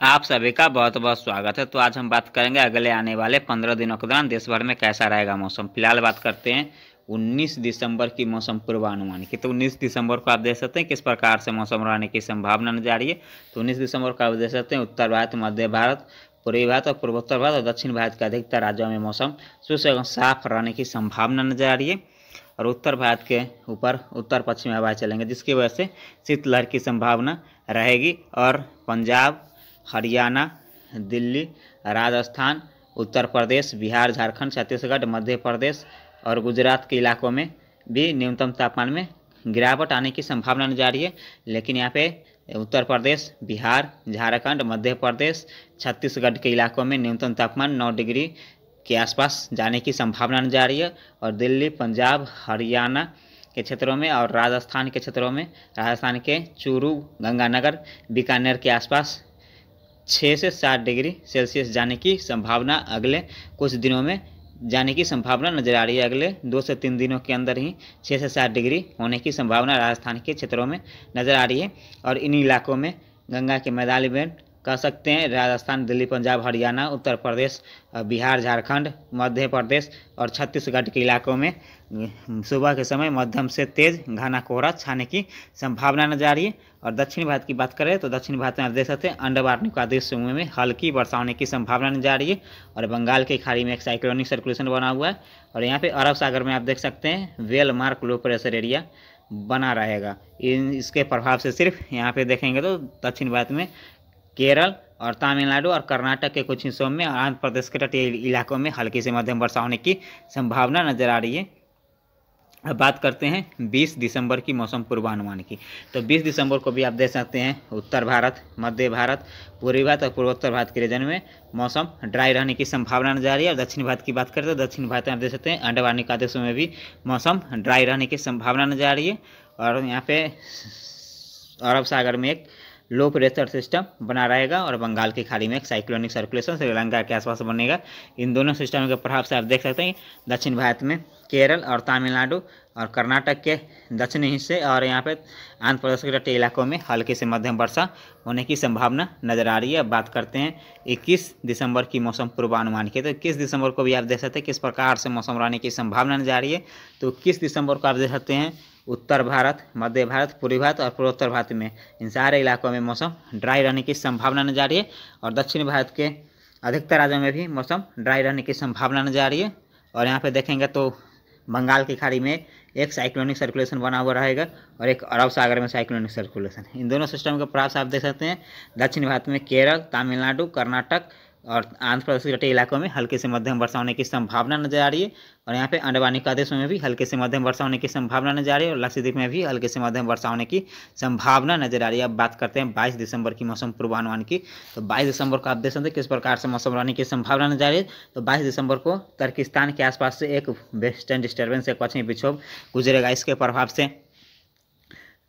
आप सभी का बहुत बहुत स्वागत है। तो आज हम बात करेंगे अगले आने वाले 15 दिनों के दौरान देश भर में कैसा रहेगा मौसम। फिलहाल बात करते हैं 19 दिसंबर की मौसम पूर्वानुमान की। तो 19 दिसंबर को आप देख सकते हैं किस प्रकार से मौसम रहने की संभावना नजर आ रही है। तो 19 दिसंबर को आप देख सकते हैं उत्तर भारत, मध्य भारत, पूर्वी भारत और पूर्वोत्तर भारत और दक्षिण भारत के अधिकतर राज्यों में मौसम शुष्क एवं साफ रहने की संभावना नजर आ रही है। और उत्तर भारत के ऊपर उत्तर पश्चिमी हवाएं चलेंगे, जिसकी वजह से शीतलहर की संभावना रहेगी। और पंजाब, हरियाणा, दिल्ली, राजस्थान, उत्तर प्रदेश, बिहार, झारखंड, छत्तीसगढ़, मध्य प्रदेश और गुजरात के इलाकों में भी न्यूनतम तापमान में गिरावट आने की संभावना नजर आ रही है। लेकिन यहाँ पे उत्तर प्रदेश, बिहार, झारखंड, मध्य प्रदेश, छत्तीसगढ़ के इलाकों में न्यूनतम तापमान 9 डिग्री के आसपास जाने की संभावना नजर आ रही है। और दिल्ली, पंजाब, हरियाणा के क्षेत्रों में और राजस्थान के क्षेत्रों में, राजस्थान के चूरू, गंगानगर, बीकानेर के आसपास 6 से 7 डिग्री सेल्सियस जाने की संभावना अगले कुछ दिनों में जाने की संभावना नजर आ रही है। अगले 2 से 3 दिनों के अंदर ही 6 से 7 डिग्री होने की संभावना राजस्थान के क्षेत्रों में नजर आ रही है। और इन इलाकों में गंगा के मैदानी बेल्ट कह सकते हैं, राजस्थान, दिल्ली, पंजाब, हरियाणा, उत्तर प्रदेश, बिहार, झारखंड, मध्य प्रदेश और छत्तीसगढ़ के इलाकों में सुबह के समय मध्यम से तेज घना कोहरा छाने की संभावना नजर आ रही है। और दक्षिण भारत की बात करें तो दक्षिण भारत में आप देख सकते हैं अंडमान निकोबार समूह में हल्की वर्षा होने की संभावना नजर आ रही है। और बंगाल की खाड़ी में एक साइक्लोनिक सर्कुलेशन बना हुआ है। और यहाँ पे अरब सागर में आप देख सकते हैं वेल मार्क लो प्रेशर एरिया बना रहेगा। इसके प्रभाव से सिर्फ यहाँ पे देखेंगे तो दक्षिण भारत में केरल और तमिलनाडु और कर्नाटक के कुछ हिस्सों में और आंध्र प्रदेश के तटीय इलाकों में हल्की से मध्यम वर्षा होने की संभावना नजर आ रही है। अब बात करते हैं 20 दिसंबर की मौसम पूर्वानुमान की। तो 20 दिसंबर को भी आप देख सकते हैं उत्तर भारत, मध्य भारत, पूर्वी भारत और पूर्वोत्तर भारत के रीजन में मौसम ड्राई रहने की संभावना नजर आ रही है। और दक्षिण भारत की बात करें तो दक्षिण भारत में आप देख सकते हैं अंडमान निकोबार में भी मौसम ड्राई रहने की संभावना नजर आ रही है। और यहाँ पे अरब सागर में एक लो प्रेशर सिस्टम बना रहेगा और बंगाल की खाड़ी में एक साइक्लोनिक सर्कुलेशन श्रीलंका के आसपास बनेगा। इन दोनों सिस्टम के प्रभाव से आप देख सकते हैं दक्षिण भारत में केरल और तमिलनाडु और कर्नाटक के दक्षिणी हिस्से और यहाँ पे आंध्र प्रदेश के तटीय इलाकों में हल्की से मध्यम वर्षा होने की संभावना नजर आ रही है। अब बात करते हैं 21 दिसंबर की मौसम पूर्वानुमान की। तो 21 दिसंबर को भी आप देख सकते हैं किस प्रकार से मौसम रहने की संभावना नजर आ रही है। तो 21 दिसंबर को आप देख सकते हैं उत्तर भारत, मध्य भारत, पूर्वी भारत और पूर्वोत्तर भारत में इन सारे इलाकों में मौसम ड्राई रहने की संभावना नजर आ रही है। और दक्षिण भारत के अधिकतर राज्यों में भी मौसम ड्राई रहने की संभावना नजर आ रही है। और यहाँ पे देखेंगे तो बंगाल की खाड़ी में एक साइक्लोनिक सर्कुलेशन बना हुआ रहेगा और एक अरब सागर में साइक्लोनिक सर्कुलेशन। इन दोनों सिस्टम के प्रभाव से आप देख सकते हैं दक्षिण भारत में केरल, तमिलनाडु, कर्नाटक और आंध्र प्रदेश के तटीय इलाकों में हल्के से मध्यम वर्षा होने की संभावना नजर आ रही है। और यहाँ पे अंडमान निकोबार में भी हल्के से मध्यम वर्षा होने की संभावना नजर आ रही है। और लक्षद्वीप में भी हल्के से मध्यम वर्षा होने की संभावना नजर आ रही है। अब बात करते हैं 22 दिसंबर की मौसम पूर्वानुमान की। तो 22 दिसंबर को आप देख सकते हैं किस प्रकार से मौसम रहने की संभावना नजर आ रही है। तो 22 दिसंबर को तुर्किस्तान के आसपास से एक वेस्टर्न डिस्टर्बेंस, एक पश्चिमी विक्षोभ गुजरेगा। इसके प्रभाव से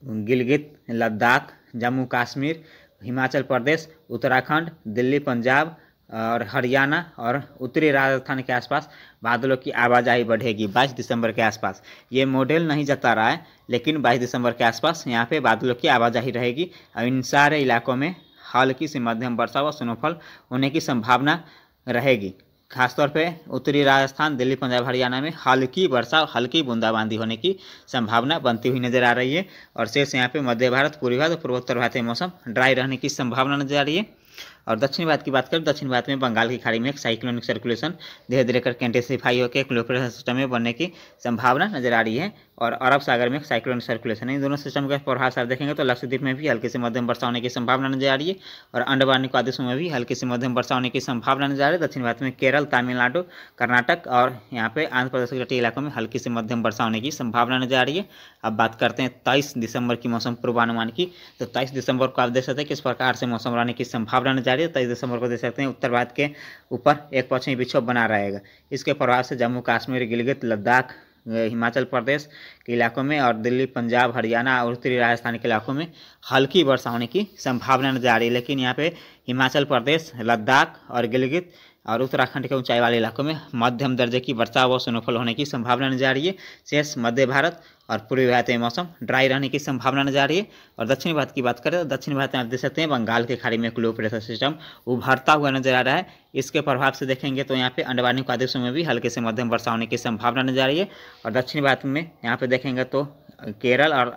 गिलगित, लद्दाख, जम्मू कश्मीर, हिमाचल प्रदेश, उत्तराखंड, दिल्ली, पंजाब और हरियाणा और उत्तरी राजस्थान के आसपास बादलों की आवाजाही बढ़ेगी 22 दिसंबर के आसपास। ये मॉडल नहीं जता रहा है, लेकिन 22 दिसंबर के आसपास यहाँ पे बादलों की आवाजाही रहेगी। और इन सारे इलाकों में हल्की से मध्यम वर्षा व स्नोफॉल होने की संभावना रहेगी। खासतौर पे उत्तरी राजस्थान, दिल्ली, पंजाब, हरियाणा में हल्की वर्षा, हल्की बूंदाबांदी होने की संभावना बनती हुई नजर आ रही है। और शेष यहाँ पे मध्य भारत, पूर्वी भारत और पूर्वोत्तर भारत में मौसम ड्राई रहने की संभावना नजर आ रही है। और दक्षिण भारत की बात करें, दक्षिण भारत में बंगाल की खाड़ी में एक साइक्लोनिक सर्कुलेशन धीरे धीरे करके इंटेंसिफाई होकर एक लो प्रेशर सिस्टम में बनने की संभावना नजर आ रही है। और अरब सागर में एक साइक्लोनिक सर्कुलेशन है। इन दोनों सिस्टम के प्रभाव से आप देखेंगे तो लक्षद्वीप में भी हल्की से मध्यम वर्षा होने की संभावना नजर आ रही है। और अंडमान निकोबार में भी हल्की से मध्यम वर्षा होने की संभावना नजर आ रही है। दक्षिण भारत में केरल, तमिलनाडु, कर्नाटक और यहाँ पे आंध्र प्रदेश के तटीय इलाकों में हल्की से मध्यम वर्षा होने की संभावना नजर आ रही है। अब बात करते हैं 23 दिसंबर की मौसम पूर्वानुमान की। तो 23 दिसंबर को आप देख सकते हैं किस प्रकार से मौसम रहने की संभावना नजर आ रही है। 23 दिसंबर को देख सकते हैं उत्तर भारत के ऊपर एक पश्चिमी विक्षोभ बना रहेगा। इसके प्रभाव से जम्मू कश्मीर, गिलगित, लद्दाख, हिमाचल प्रदेश के इलाकों में और दिल्ली, पंजाब, हरियाणा और उत्तरी राजस्थान के इलाकों में हल्की वर्षा होने की संभावना नजर आ रही है। लेकिन यहाँ पे हिमाचल प्रदेश, लद्दाख और गिलगित और उत्तराखंड के ऊंचाई वाले इलाकों में मध्यम दर्जे की वर्षा व स्नोफॉल होने की संभावना नजर आ रही है। शेष मध्य भारत और पूर्वी भारत में मौसम ड्राई रहने की संभावना नजर आ रही है। और दक्षिणी भारत की बात करें तो दक्षिण भारत में आप देख सकते हैं बंगाल की खाड़ी में एक लो प्रेशर सिस्टम उभरता हुआ नजर आ रहा है। इसके प्रभाव से देखेंगे तो यहाँ पे अंडमान और निकोबार द्वीपों में भी हल्के से मध्यम वर्षा होने की संभावना नजर आ रही है। और दक्षिणी भारत में यहाँ पे देखेंगे तो केरल और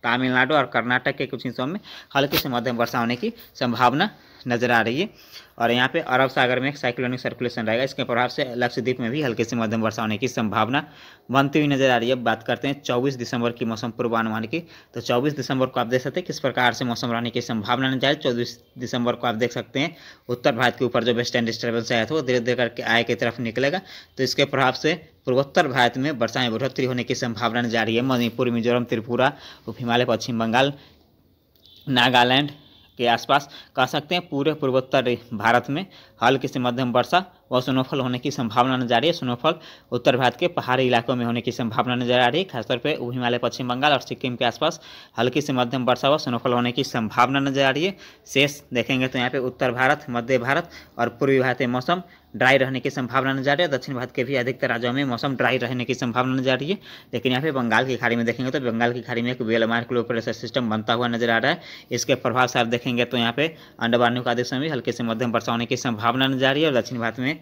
तमिलनाडु और कर्नाटक के कुछ हिस्सों में हल्की से मध्यम वर्षा होने की संभावना नजर आ रही है। और यहाँ पे अरब सागर में एक साइक्लोनिक सर्कुलेशन रहेगा, इसके प्रभाव से लक्षद्वीप में भी हल्की से मध्यम वर्षा होने की संभावना बनती हुई नजर आ रही है। अब बात करते हैं 24 दिसंबर की मौसम पूर्वानुमान की। तो 24 दिसंबर को आप देख सकते हैं किस प्रकार से मौसम रहने की संभावना नजर आ रही है। 24 दिसंबर को आप देख सकते हैं उत्तर भारत के ऊपर जो वेस्टर्न डिस्टर्बेंस आया था वो धीरे धीरे करके आय की तरफ निकलेगा, तो इसके प्रभाव से पूर्वोत्तर भारत में वर्षा में बढ़ोतरी होने की संभावना नजर आ रही है। मणिपुर, मिजोरम, त्रिपुरा, उप हिमालय, पश्चिम बंगाल, नागालैंड के आसपास कह सकते हैं पूरे पूर्वोत्तर भारत में हल्की से मध्यम वर्षा व स्नोफॉल होने की संभावना नजर आ रही है। स्नोफॉल उत्तर भारत के पहाड़ी इलाकों में होने की संभावना नजर आ रही है। खासतौर पे उप हिमालय, पश्चिम बंगाल और सिक्किम के आसपास हल्की से मध्यम वर्षा व स्नोफॉल होने की संभावना नजर आ रही है। शेष देखेंगे तो यहाँ पे उत्तर भारत, मध्य भारत और पूर्वी भारत में मौसम ड्राई रहने की संभावना नजर आ रही है। दक्षिण भारत के भी अधिकतर राज्यों में मौसम ड्राई रहने की संभावना नजर आ रही है। लेकिन यहाँ पे बंगाल की खाड़ी में देखेंगे तो बंगाल की खाड़ी में एक वेलमार्क लो प्रेशर सिस्टम बनता हुआ नजर आ रहा है। इसके प्रभाव से आप देखेंगे तो यहाँ पे अंडमान और निकोबार द्वीपों में हल्के से मध्यम वर्षा होने की संभावना नजर आ रही है। और दक्षिण भारत में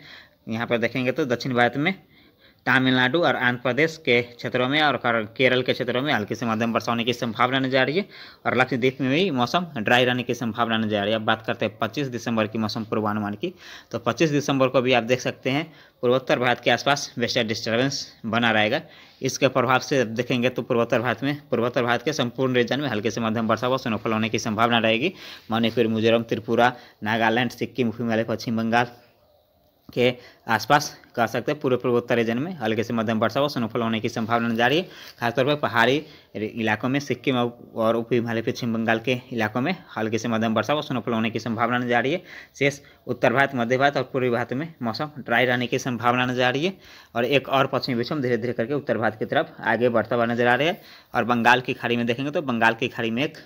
यहाँ पर देखेंगे तो दक्षिण भारत में तमिलनाडु और आंध्र प्रदेश के क्षेत्रों में और केरल के क्षेत्रों में हल्की से मध्यम वर्षा होने की संभावना नजर आ रही है। और लक्षद्वीप में भी मौसम ड्राई रहने की संभावना नजर आ रही है। अब बात करते हैं 25 दिसंबर की मौसम पूर्वानुमान की। तो 25 दिसंबर को भी आप देख सकते हैं पूर्वोत्तर भारत के आसपास वेस्टर्न डिस्टर्बेंस बना रहेगा। इसके प्रभाव से देखेंगे तो पूर्वोत्तर भारत के संपूर्ण रीजन में हल्के से मध्यम वर्षा व स्नोफॉल होने की संभावना रहेगी। मणिपुर, मिजोरम, त्रिपुरा, नागालैंड, सिक्किम, उप हिमालय, पश्चिम बंगाल के आसपास कह सकते हैं पूरे पूर्वोत्तर रीजन में हल्के से मध्यम वर्षा व स्नोफॉल होने की संभावना नजर आ रही है। खासतौर पर पहाड़ी इलाकों में सिक्किम और उप हिमालय, पश्चिम बंगाल के इलाकों में हल्के से मध्यम वर्षा व स्नोफॉल होने की संभावना नजर आ रही है। शेष उत्तर भारत, मध्य भारत और पूर्वी भारत में मौसम ड्राई रहने की संभावना नजर आ रही है। और एक और पश्चिमी विक्षोभ धीरे धीरे करके उत्तर भारत की तरफ आगे बढ़ता हुआ नजर आ रहा है। और बंगाल की खाड़ी में देखेंगे तो बंगाल की खाड़ी में एक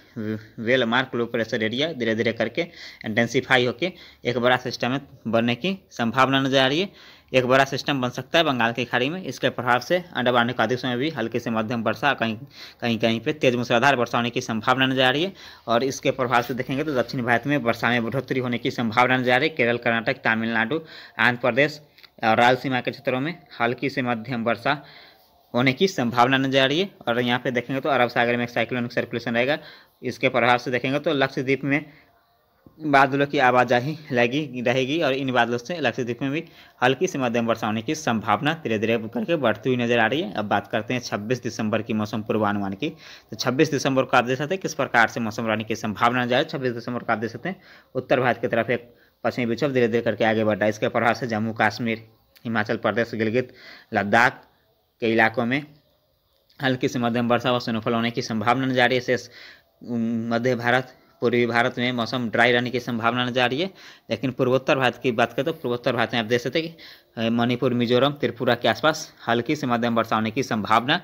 वेलमार्क लो प्रेशर एरिया धीरे धीरे करके इंटेंसीफाई होकर एक बड़ा सिस्टम बनने की संभावना नजर आ रही है। एक बड़ा सिस्टम बन सकता है बंगाल की खाड़ी में। इसके प्रभाव से अंडमान और निकोबार द्वीपों में भी हल्के से मध्यम वर्षा, कहीं पे तेज मूसलाधार वर्षा होने की संभावना नजर आ रही है। और इसके प्रभाव से देखेंगे तो दक्षिण भारत में वर्षा में बढ़ोतरी होने की संभावना नजर आ रही है। केरल, कर्नाटक, तमिलनाडु, आंध्र प्रदेश और रायलसीमा के क्षेत्रों में हल्की से मध्यम वर्षा होने की संभावना नजर आ रही है। और यहाँ पे देखेंगे तो अरब सागर में एक साइक्लोनिक सर्कुलेशन रहेगा। इसके प्रभाव से देखेंगे तो लक्षद्वीप में बादलों की आवाजाही लगी रहेगी और इन बादलों से लक्षद्वीप में भी हल्की से मध्यम वर्षा होने की संभावना धीरे धीरे करके बढ़ती हुई नजर आ रही है। अब बात करते हैं 26 दिसंबर की मौसम पूर्वानुमान की। तो 26 दिसंबर को आप देख सकते हैं किस प्रकार से मौसम रहने की संभावना नजर आ रही है। 26 दिसंबर को आप देख सकते हैं उत्तर भारत की तरफ एक पश्चिमी विक्षोभ धीरे धीरे करके आगे बढ़ रहा है। इसके प्रभाव से जम्मू कश्मीर, हिमाचल प्रदेश, गिलगित, लद्दाख के इलाकों में हल्की से मध्यम वर्षा व स्नोफॉल होने की संभावना नजर आ रही है। शेष मध्य भारत, पूर्वी भारत में मौसम ड्राई रहने की संभावना नजर आ रही है। लेकिन पूर्वोत्तर भारत की बात करें तो पूर्वोत्तर भारत में आप देख सकते हैं कि मणिपुर, मिजोरम, त्रिपुरा के आसपास हल्की से मध्यम वर्षा होने की संभावना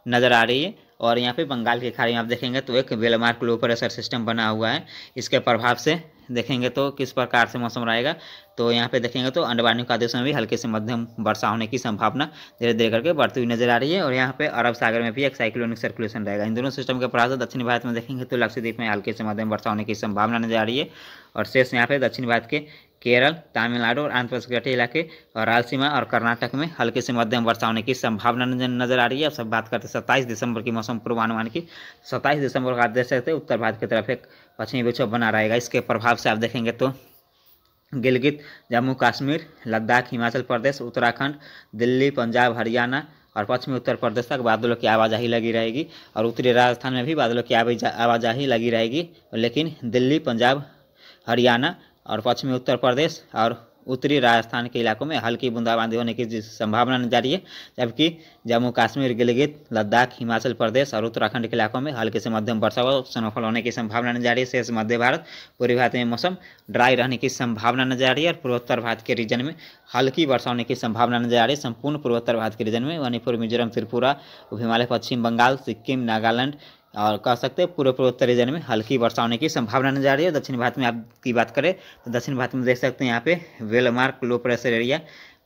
नजर आ रही है। और यहाँ पे बंगाल की खाड़ी में आप देखेंगे तो एक वेलमार्क लो प्रेशर सिस्टम बना हुआ है। इसके प्रभाव से देखेंगे तो किस प्रकार से मौसम रहेगा। तो यहाँ पे देखेंगे तो अंडमान और निकोबार द्वीपों में भी हल्के से मध्यम वर्षा होने की संभावना धीरे धीरे करके बढ़ती हुई नजर आ रही है। और यहाँ पे अरब सागर में भी एक साइक्लोनिक सर्कुलेशन रहेगा। इन दोनों सिस्टम के प्रभाव से दक्षिण भारत में देखेंगे तो लक्षद्वीप में हल्के से मध्यम वर्षा होने की संभावना नजर आ रही है। और शेष यहाँ पे दक्षिण भारत के केरल, तमिलनाडु और आंध्र प्रदेश के तटीय इलाके और रायलसीमा और कर्नाटक में हल्के से मध्यम वर्षा होने की संभावना नजर आ रही है। अब सब बात करते हैं 27 दिसंबर की मौसम पूर्वानुमान की। 27 दिसंबर को आप देख सकते हैं उत्तर भारत की तरफ एक पश्चिमी विक्षोभ बना रहेगा। इसके प्रभाव से आप देखेंगे तो गिलगित, जम्मू कश्मीर, लद्दाख, हिमाचल प्रदेश, उत्तराखंड, दिल्ली, पंजाब, हरियाणा और पश्चिमी उत्तर प्रदेश तक बादलों की आवाजाही लगी रहेगी। और उत्तरी राजस्थान में भी बादलों की आवाजाही लगी रहेगी। लेकिन दिल्ली, पंजाब, हरियाणा और पश्चिमी उत्तर प्रदेश और उत्तरी राजस्थान के इलाकों में हल्की बूंदाबांदी होने की संभावना नजर आ रही है। जबकि जम्मू कश्मीर, गिलगित, लद्दाख, हिमाचल प्रदेश और उत्तराखंड के इलाकों में हल्के से मध्यम वर्षा व स्नोफॉल होने की संभावना नजर आ रही है। शेष मध्य भारत, पूर्वी भारत में मौसम ड्राई रहने की संभावना नजर आ रही है। और पूर्वोत्तर भारत के रीजन में हल्की वर्षा होने की संभावना नजर आ रही है। संपूर्ण पूर्वोत्तर भारत के रीजन में मणिपुर, मिजोरम, त्रिपुरा, उप हिमालय, पश्चिम बंगाल, सिक्किम, नागालैंड और कह सकते हैं पूर्व पूर्वोत्तर रीजन में हल्की वर्षा होने की संभावना नजर आ रही है। दक्षिण भारत में आपकी बात करें तो दक्षिण भारत में देख सकते हैं यहाँ पे well marked low pressure area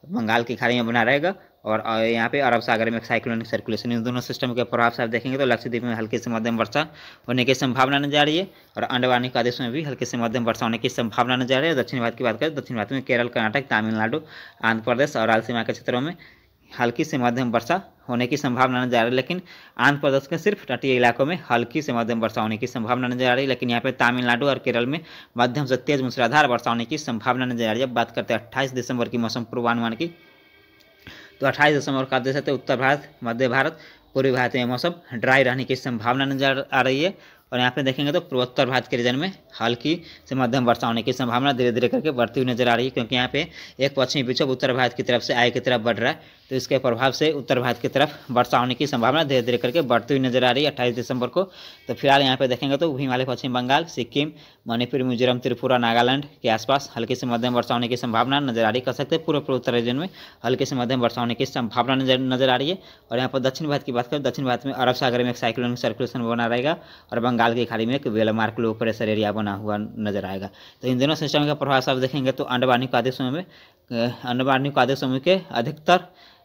Bengal की खाड़ी में बना रहेगा और यहाँ पे अरब सागर में साइक्लोनिक सर्कुलेशन, इन दोनों सिस्टम के प्रभाव से आप देखेंगे तो लक्षद्वीप में हल्की से मध्यम वर्षा होने की संभावना नजर आ रही है और अंडमान निकोबार में भी हल्की से मध्यम वर्षा होने की संभावना नजर आ रही है। दक्षिण भारत की बात करें दक्षिण भारत में केरल, कर्नाटक, तमिलनाडु, आंध्र प्रदेश और रायलसीमा के क्षेत्रों में हल्की से मध्यम वर्षा होने की संभावना नजर आ रही है, लेकिन आंध्र प्रदेश के सिर्फ तटीय इलाकों में हल्की से मध्यम वर्षा होने की संभावना नजर आ रही है। लेकिन यहाँ पे तमिलनाडु और केरल में मध्यम से तेज मूसलाधार वर्षा होने की संभावना नजर आ रही है। अब बात करते हैं 28 दिसंबर की मौसम पूर्वानुमान की, तो 28 दिसंबर का आप देख सकते हैं उत्तर भारत, मध्य भारत, पूर्वी भारत में मौसम ड्राई रहने की संभावना नजर आ रही है। और यहाँ पे देखेंगे तो पूर्वोत्तर भारत के रीजन में हल्की से मध्यम वर्षा होने की संभावना धीरे धीरे करके बढ़ती हुई नजर आ रही है, क्योंकि यहाँ पे एक पश्चिमी विक्षोभ उत्तर भारत की तरफ से आय की तरफ बढ़ रहा है, तो इसके प्रभाव से उत्तर भारत की तरफ वर्षा होने की संभावना धीरे धीरे करके बढ़ती हुई नजर आ रही है 28 दिसंबर को। तो फिलहाल यहाँ पे देखेंगे तो हिमालय, पश्चिम बंगाल, सिक्किम, मणिपुर, मिजोरम, त्रिपुरा, नागालैंड के आसपास हल्की से मध्यम वर्षा होने की संभावना नजर आ रही है। कह सकते हैं पूर्व पूर्वोत्तर रीजन में हल्की से मध्यम वर्षा होने की संभावना नजर आ रही है। और यहाँ पर दक्षिण भारत की बात करें, दक्षिण भारत में अरब सागर में एक साइक्लोनिक सर्कुलेशन बना रहेगा और बंगाल की खाड़ी में एक वेलमार्क लो प्रेशर एरिया बना हुआ नजर आएगा। तो इन दोनों सिस्टम का प्रभाव आप देखेंगे तो अंडमान निकोबार समूह के अधिकतर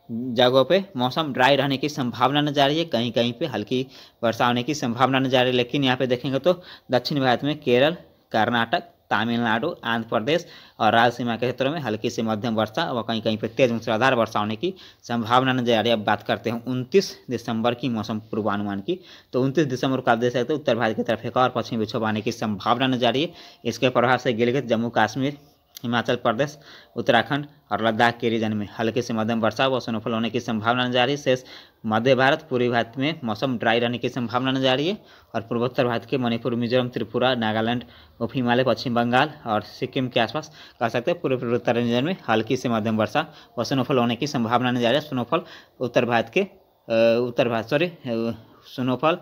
जगहों पे मौसम ड्राई रहने की संभावना नजर आ रही है, कहीं कहीं पे हल्की वर्षा होने की संभावना नजर आ रही है। लेकिन यहाँ पे देखेंगे तो दक्षिण भारत में केरल, कर्नाटक, तमिलनाडु, आंध्र प्रदेश और रायलसीमा के क्षेत्रों में हल्की से मध्यम वर्षा और कहीं कहीं पे तेज मूसलाधार वर्षा होने की संभावना नजर आ रही है। अब बात करते हैं 29 दिसंबर की मौसम पूर्वानुमान की, तो 29 दिसंबर को आप देख सकते हैं उत्तर भारत की तरफ एक और पश्चिमी विक्षोभ आने की संभावना नजर आ रही है। इसके प्रभाव से गिलगित, जम्मू कश्मीर, हिमाचल प्रदेश, उत्तराखंड और लद्दाख के रीजन में हल्की से मध्यम वर्षा व स्नोफॉल होने की संभावना नजर आ रही है। शेष मध्य भारत, पूर्वी भारत में मौसम ड्राई रहने की संभावना नजर आ रही है और पूर्वोत्तर भारत के मणिपुर, मिजोरम, त्रिपुरा, नागालैंड, उप हिमालय, पश्चिम बंगाल और सिक्किम के आसपास कह सकते हैं पूर्वोत्तर रीजन में हल्की से मध्यम वर्षा व स्नोफॉल होने की संभावना नजर आ रही है। स्नोफॉल स्नोफॉल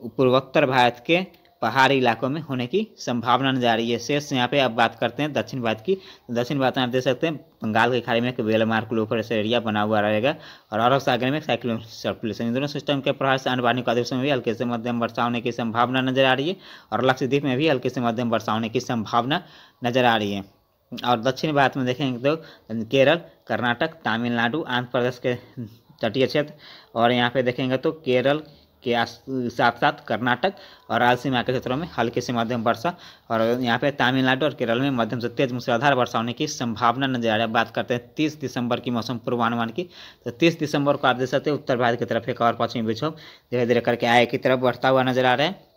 पूर्वोत्तर भारत के पहाड़ी इलाकों में होने की संभावना नजर आ रही है। शेष यहाँ पे आप बात करते हैं दक्षिण भारत की, तो दक्षिण भारत में आप देख सकते हैं बंगाल की खाड़ी में एक वेलमार्क लो प्रेशर एरिया बना हुआ रहेगा और अरब सागर में साइक्लोनिक सर्कुलेशन, इन दोनों सिस्टम के प्रभाव से अंडमान निकोबार में भी हल्के से मध्यम वर्षा होने की संभावना नजर आ रही है और लक्षद्वीप में भी हल्के से मध्यम वर्षा होने की संभावना नजर आ रही है। और दक्षिण भारत में देखेंगे तो केरल, कर्नाटक, तमिलनाडु, आंध्र प्रदेश के तटीय क्षेत्र और यहाँ पे देखेंगे तो केरल के साथ साथ कर्नाटक और रायलसीमा के क्षेत्रों में हल्की से मध्यम वर्षा और यहाँ पे तमिलनाडु और केरल में मध्यम से तेज मूसलाधार वर्षा होने की संभावना नजर आ रही है। बात करते हैं 30 दिसंबर की मौसम पूर्वानुमान की, तो 30 दिसंबर को आप देख सकते हैं उत्तर भारत की तरफ एक और पश्चिमी विक्षोभ धीरे धीरे करके आय की तरफ बढ़ता हुआ नजर आ रहा है।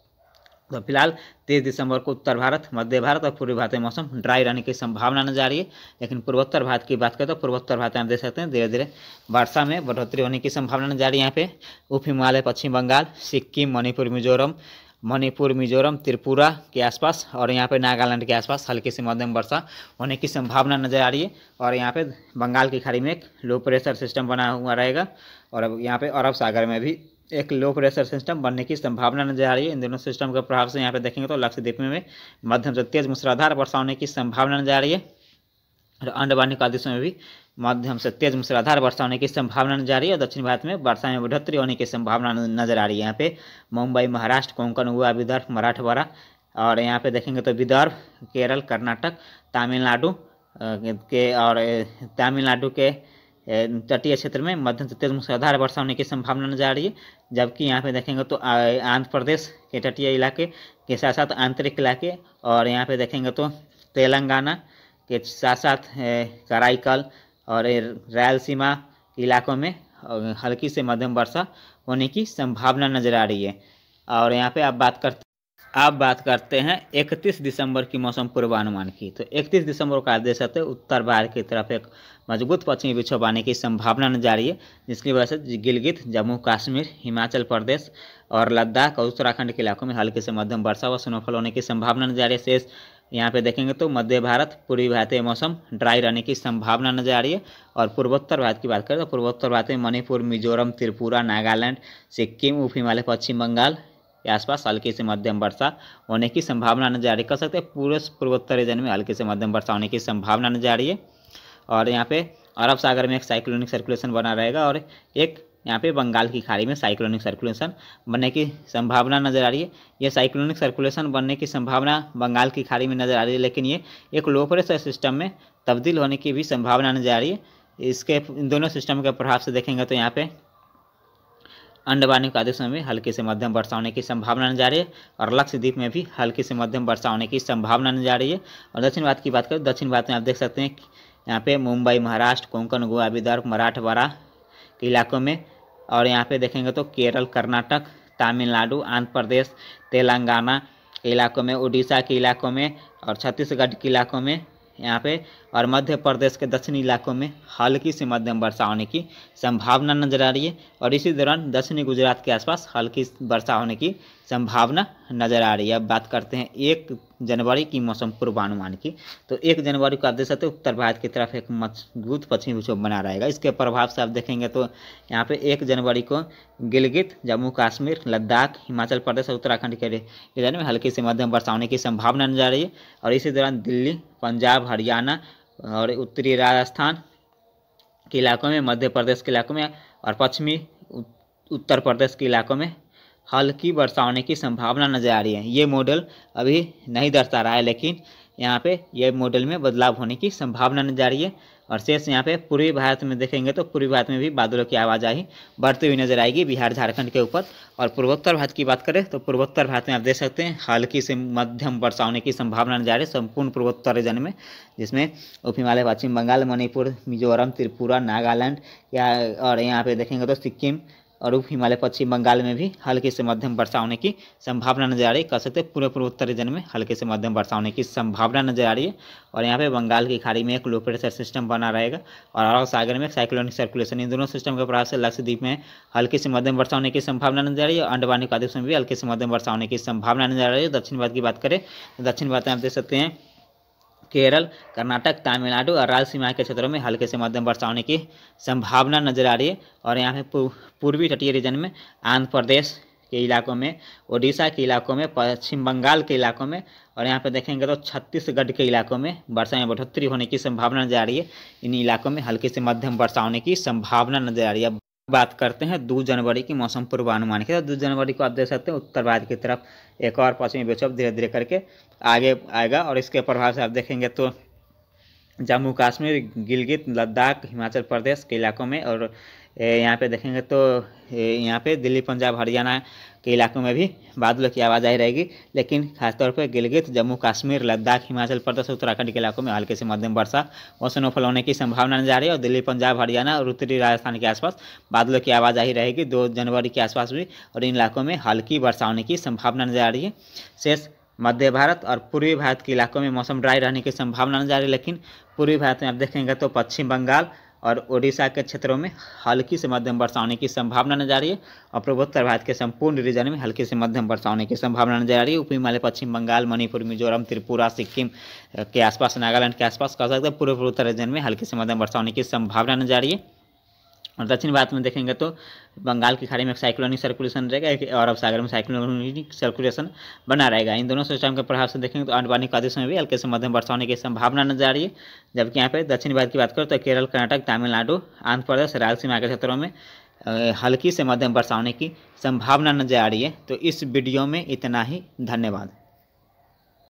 तो फिलहाल 30 दिसंबर को उत्तर भारत, मध्य भारत और पूर्वी भारत में मौसम ड्राई रहने की संभावना नजर आ रही है। लेकिन पूर्वोत्तर भारत की बात करें तो पूर्वोत्तर भारत में आप देख सकते हैं धीरे धीरे वर्षा में बढ़ोतरी होने की संभावना नजर आ रही है। यहाँ पे उप हिमालय, पश्चिम बंगाल, सिक्किम, मणिपुर, मिजोरम, त्रिपुरा के आसपास और यहाँ पे नागालैंड के आसपास हल्की से मध्यम वर्षा होने की संभावना नजर आ रही है। और यहाँ पे बंगाल की खाड़ी में एक लो प्रेशर सिस्टम बना हुआ रहेगा और अब यहाँ पे अरब सागर में भी एक लो प्रेशर सिस्टम बनने की संभावना नजर आ रही है। इन दोनों सिस्टम के प्रभाव से यहाँ पे देखेंगे तो लक्षद्वीप में मध्यम से तेज मूसलाधार वर्षा होने की संभावना नजर आ रही है और अंडमान निकोबार में भी मध्यम से तेज मूसलाधार वर्षा होने की संभावना नजर आ रही है। और दक्षिण भारत में वर्षा में बढ़ोतरी होने की संभावना नजर आ रही है। यहाँ पे मुंबई, महाराष्ट्र, कोंकण हुआ, विदर्भ, मराठवाड़ा और यहाँ पे देखेंगे तो विदर्भ, केरल, कर्नाटक, तमिलनाडु के तटीय क्षेत्र में मध्यम से तेज मूसलाधार वर्षा होने की संभावना नजर आ रही है। जबकि यहाँ पे देखेंगे तो आंध्र प्रदेश के तटीय इलाके के साथ साथ आंतरिक इलाके और यहाँ पे देखेंगे तो तेलंगाना के साथ साथ कराईकल और रायलसीमा इलाकों में हल्की से मध्यम वर्षा होने की संभावना नजर आ रही है। और यहाँ पे आप बात करते हैं 31 दिसंबर की मौसम पूर्वानुमान की, तो 31 दिसंबर को आप देख सकते हैं उत्तर भारत की तरफ एक मजबूत पश्चिमी विक्षोभ आने की संभावना नजर आ रही है, जिसकी वजह से गिलगित, जम्मू कश्मीर, हिमाचल प्रदेश और लद्दाख और उत्तराखंड के इलाकों में हल्की से मध्यम वर्षा व स्नोफॉल होने की संभावना नजर आ रही है। शेष यहाँ पे देखेंगे तो मध्य भारत, पूर्वी भारत में मौसम ड्राई रहने की संभावना नजर आ रही है। और पूर्वोत्तर भारत की बात करें तो पूर्वोत्तर भारत में मणिपुर, मिजोरम, त्रिपुरा, नागालैंड, सिक्किम, उप हिमालय, पश्चिम बंगाल के आसपास हल्की से मध्यम वर्षा होने की संभावना नजर आ रही है। कह सकते हैं पूरे पूर्वोत्तर रीजन में हल्की से मध्यम वर्षा होने की संभावना नजर आ रही है। और यहाँ पे अरब सागर में एक साइक्लोनिक सर्कुलेशन बना रहेगा और एक यहाँ पे बंगाल की खाड़ी में साइक्लोनिक सर्कुलेशन बनने की संभावना नज़र आ रही है। ये साइक्लोनिक सर्कुलेशन बनने की संभावना बंगाल की खाड़ी में नज़र आ रही है, लेकिन ये एक लो प्रेशर सिस्टम में तब्दील होने की भी संभावना नज़र आ रही है। इसके इन दोनों सिस्टम के प्रभाव से देखेंगे तो यहाँ पे अंडमान निकोबार में हल्की से मध्यम वर्षा होने की संभावना नजर आ रही है और लक्षद्वीप में भी हल्की से मध्यम वर्षा होने की संभावना नजर आ रही है। और दक्षिण भारत की बात करें, दक्षिण भारत में आप देख सकते हैं यहाँ पे मुंबई, महाराष्ट्र, कोंकण, गोवा, विदर्भ, मराठवाड़ा के इलाकों में, और यहाँ पे देखेंगे तो केरल, कर्नाटक, तमिलनाडु, आंध्र प्रदेश, तेलंगाना के इलाकों में, उड़ीसा के इलाकों में और छत्तीसगढ़ के इलाकों में यहाँ पे और मध्य प्रदेश के दक्षिणी इलाकों में हल्की से मध्यम वर्षा होने की संभावना नजर आ रही है। और इसी दौरान दक्षिणी गुजरात के आसपास हल्की वर्षा होने की संभावना नजर आ रही है। अब बात करते हैं 1 जनवरी की मौसम पूर्वानुमान की। तो 1 जनवरी को आप देख सकते हो उत्तर भारत की तरफ एक मजबूत पश्चिमी विक्षोभ बना रहेगा। इसके प्रभाव से आप देखेंगे तो यहाँ पे 1 जनवरी को गिलगित, जम्मू कश्मीर, लद्दाख, हिमाचल प्रदेश और उत्तराखंड के इलाके में हल्की से मध्यम वर्षा होने की संभावना नजर आ रही है। और इसी दौरान दिल्ली, पंजाब, हरियाणा और उत्तरी राजस्थान के इलाकों में, मध्य प्रदेश के इलाकों में और पश्चिमी उत्तर प्रदेश के इलाकों में हल्की वर्षा होने की संभावना नजर आ रही है। ये मॉडल अभी नहीं दर्शा रहा है, लेकिन यहाँ पे ये मॉडल में बदलाव होने की संभावना नजर आ रही है। और शेष यहाँ पे पूर्वी भारत में देखेंगे तो पूर्वी भारत में भी बादलों की आवाजाही बढ़ती हुई नजर आएगी बिहार, झारखंड के ऊपर। और पूर्वोत्तर भारत की बात करें तो पूर्वोत्तर भारत में आप देख सकते हैं हल्की से मध्यम वर्षा होने की संभावना नजर आ रही है संपूर्ण पूर्वोत्तर रीजन में, जिसमें उप हिमालय, पश्चिम बंगाल, मणिपुर, मिजोरम, त्रिपुरा, नागालैंड और यहाँ पे देखेंगे तो सिक्किम और उप हिमालय, पश्चिम बंगाल में भी हल्की से मध्यम वर्षा होने की संभावना नजर आ रही है। कह सकते हैं पूरे पूर्वोत्तर रीजन में हल्की से मध्यम वर्षा होने की संभावना नजर आ रही है। और यहाँ पे बंगाल की खाड़ी में एक लो प्रेशर सिस्टम बना रहेगा और अरब सागर में साइक्लोनिक सर्कुलेशन, इन दोनों सिस्टम के प्रभाव से लक्षद्वीप में हल्की से मध्यम वर्षा होने की संभावना नजर आ रही है। और अंडमान निकोबार में भी हल्की से मध्यम वर्षा होने की संभावना नजर आ रही है। दक्षिण भारत की बात करें तो दक्षिण भारत में आप देख सकते हैं केरल, कर्नाटक, तमिलनाडु और रायलसीमा के क्षेत्रों में हल्के से मध्यम वर्षा होने की संभावना नजर आ रही है। और यहाँ पे पूर्वी तटीय रीजन में आंध्र प्रदेश के इलाकों में, उड़ीसा के इलाकों में, पश्चिम बंगाल के इलाकों में और यहाँ पे देखेंगे तो छत्तीसगढ़ के इलाकों में वर्षा में बढ़ोतरी होने की संभावना नजर आ रही है। इन इलाकों में हल्की से मध्यम वर्षा होने की संभावना नजर आ रही है। बात करते हैं 2 जनवरी की मौसम पूर्वानुमान की। तो 2 जनवरी को आप देख सकते हैं उत्तर भारत की तरफ एक और पश्चिमी विक्षोभ धीरे धीरे करके आगे आएगा और इसके प्रभाव से आप देखेंगे तो जम्मू कश्मीर, गिलगित, लद्दाख, हिमाचल प्रदेश के इलाकों में और यहाँ पे देखेंगे तो यहाँ पे दिल्ली, पंजाब, हरियाणा के इलाकों में भी बादलों की आवाजाही रहेगी। लेकिन खासतौर पर गिलगित, जम्मू कश्मीर, लद्दाख, हिमाचल प्रदेश और उत्तराखंड के इलाकों में हल्के से मध्यम वर्षा और स्नोफॉल होने की संभावना नजर आ रही है। और दिल्ली, पंजाब, हरियाणा और उत्तरी राजस्थान के आसपास बादलों की आवाजाही रहेगी 2 जनवरी के आसपास भी और इन इलाकों में हल्की वर्षा होने की संभावना नजर आ रही है। शेष मध्य भारत और पूर्वी भारत के इलाकों में मौसम ड्राई रहने की संभावना नजर आ रही है। लेकिन पूर्वी भारत में आप देखेंगे तो पश्चिम बंगाल और ओडिशा के क्षेत्रों में हल्की से मध्यम वर्षा होने की संभावना नजर आ रही है। और पूर्वोत्तर भारत के संपूर्ण रीजन में हल्की से मध्यम वर्षा होने की संभावना नजर आ रही है। उप हिमालय, पश्चिम बंगाल, मणिपुर, मिजोरम, त्रिपुरा, सिक्किम के आसपास, नागालैंड के आसपास कह सकते हैं पूर्वोत्तर रीजन में हल्की से मध्यम वर्षा होने की संभावना नजर आ रही है। और दक्षिण भारत में देखेंगे तो बंगाल की खाड़ी में साइक्लोनिक सर्कुलेशन रहेगा और अरब सागर में साइक्लोनिक सर्कुलेशन बना रहेगा। इन दोनों सिस्टम के प्रभाव से देखेंगे तो अंडमान निकोबार में भी हल्के से मध्यम वर्षा होने की संभावना नजर आ रही है। जबकि यहाँ पे दक्षिण भारत की बात करें तो केरल, कर्नाटक, तमिलनाडु, आंध्र प्रदेश, रायलसीमा के क्षेत्रों में हल्की से मध्यम वर्षा होने की संभावना नजर आ रही है। तो इस वीडियो में इतना ही, धन्यवाद।